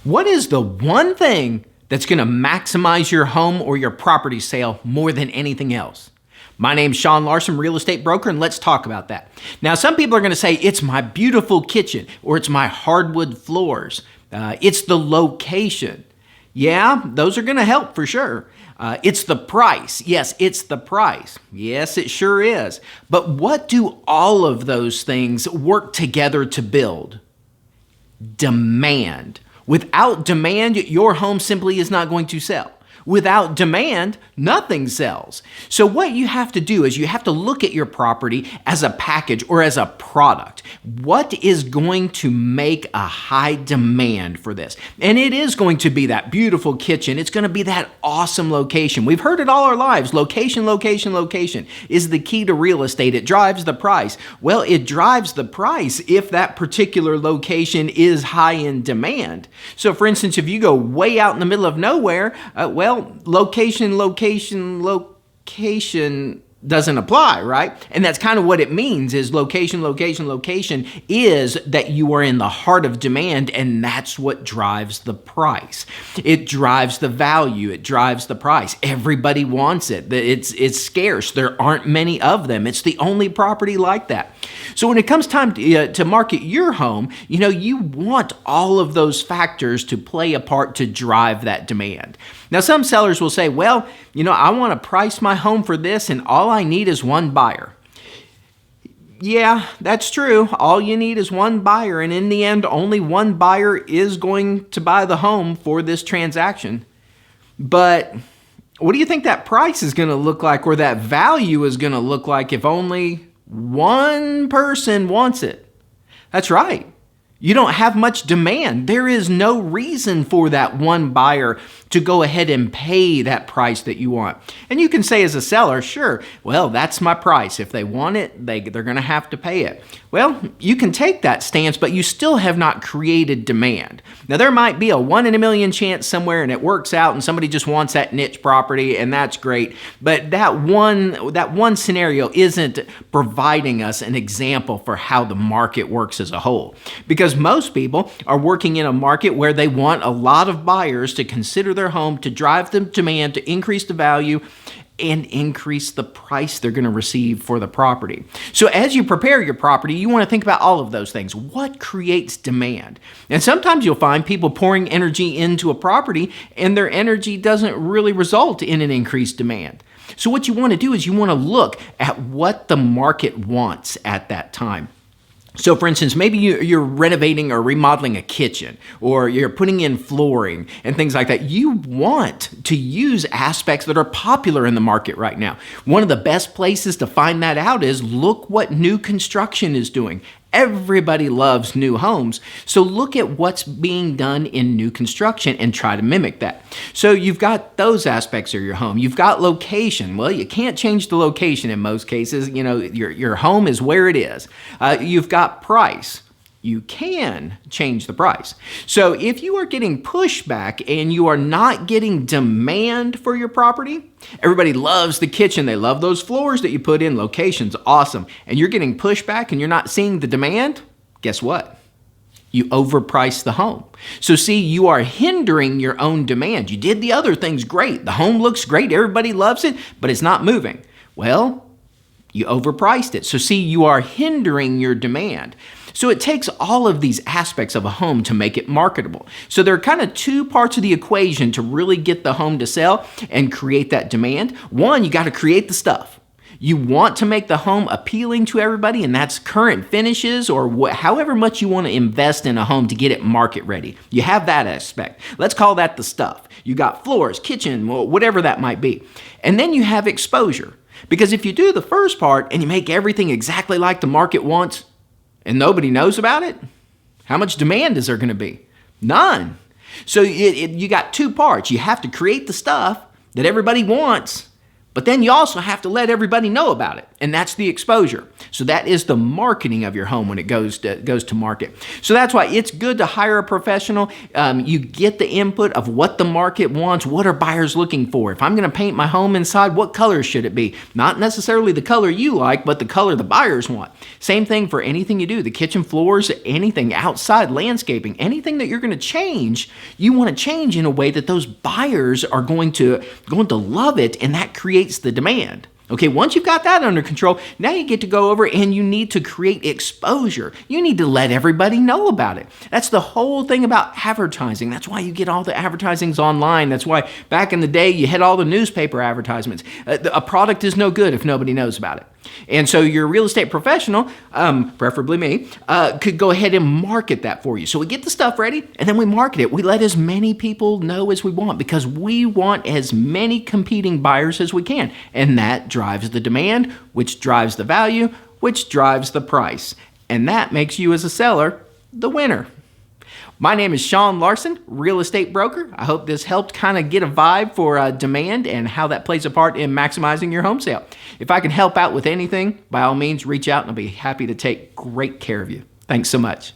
What is the one thing that's going to maximize your home or your property sale more than anything else? My name's Sean Larson, real estate broker, and let's talk about that. Now, some people are going to say it's my beautiful kitchen or it's my hardwood floors. It's the location. Yeah, those are going to help for sure. It's the price. Yes, it's the price. Yes, it sure is. But what do all of those things work together to build? Demand. Without demand, your home simply is not going to sell. Without demand, nothing sells. So what you have to do is you have to look at your property as a package or as a product. What is going to make a high demand for this? And it is going to be that beautiful kitchen. It's going to be that awesome location. We've heard it all our lives. Location, location, location is the key to real estate. It drives the price. Well, it drives the price if that particular location is high in demand. So for instance, if you go way out in the middle of nowhere, location doesn't apply, right? And that's kind of what it means is location is that you are in the heart of demand, and that's what drives the price. It drives the value. It drives the price. Everybody wants it. It's scarce. There aren't many of them. It's the only property like that. So when it comes time to market your home, you want all of those factors to play a part to drive that demand. Now, some sellers will say, well, I want to price my home for this and all I need is one buyer. Yeah, that's true. All you need is one buyer. And in the end, only one buyer is going to buy the home for this transaction. But what do you think that price is going to look like or that value is going to look like if only one person wants it? That's right. You don't have much demand. There is no reason for that one buyer to go ahead and pay that price that you want. And you can say as a seller, sure, well, that's my price. If they want it, they're going to have to pay it. Well, you can take that stance, but you still have not created demand. Now, there might be a 1 in a million chance somewhere and it works out and somebody just wants that niche property and that's great. But that one scenario isn't providing us an example for how the market works as a whole. Because most people are working in a market where they want a lot of buyers to consider their home, to drive the demand, to increase the value, and increase the price they're going to receive for the property. So as you prepare your property, you want to think about all of those things. What creates demand? And sometimes you'll find people pouring energy into a property and their energy doesn't really result in an increased demand. So what you want to do is you want to look at what the market wants at that time. So for instance, maybe you're renovating or remodeling a kitchen, or you're putting in flooring and things like that. You want to use aspects that are popular in the market right now. One of the best places to find that out is look what new construction is doing. Everybody loves new homes. So look at what's being done in new construction and try to mimic that. So you've got those aspects of your home. You've got location. Well, you can't change the location in most cases. Your home is where it is. You've got price. You can change the price. So if you are getting pushback and you are not getting demand for your property, everybody loves the kitchen. They love those floors that you put in. Location's awesome. And you're getting pushback and you're not seeing the demand, guess what? You overprice the home. So see, you are hindering your own demand. You did the other things great. The home looks great. Everybody loves it, but it's not moving. Well, you overpriced it. So see, you are hindering your demand. So it takes all of these aspects of a home to make it marketable. So there are kind of two parts of the equation to really get the home to sell and create that demand. One, you got to create the stuff. You want to make the home appealing to everybody, and that's current finishes or however much you want to invest in a home to get it market ready. You have that aspect. Let's call that the stuff. You got floors, kitchen, whatever that might be. And then you have exposure. Because if you do the first part and you make everything exactly like the market wants, and nobody knows about it, how much demand is there going to be? None. So you got two parts. You have to create the stuff that everybody wants, But then you also have to let everybody know about it, and that's the exposure. So that is the marketing of your home when it goes to market. So that's why it's good to hire a professional. You get the input of what the market wants, what are buyers looking for. If I'm going to paint my home inside, what color should it be? Not necessarily the color you like, but the color the buyers want. Same thing for anything you do, the kitchen floors, anything outside, landscaping, anything that you're going to change, you want to change in a way that those buyers are going to love it, and that creates the demand. Okay, once you've got that under control, now you get to go over and you need to create exposure. You need to let everybody know about it. That's the whole thing about advertising. That's why you get all the advertisings online. That's why back in the day you had all the newspaper advertisements. A product is no good if nobody knows about it. And so your real estate professional, preferably me, could go ahead and market that for you. So we get the stuff ready and then we market it. We let as many people know as we want because we want as many competing buyers as we can. And that drives the demand, which drives the value, which drives the price. And that makes you as a seller the winner. My name is Sean Larson, real estate broker. I hope this helped kind of get a vibe for demand and how that plays a part in maximizing your home sale. If I can help out with anything, by all means, reach out and I'll be happy to take great care of you. Thanks so much.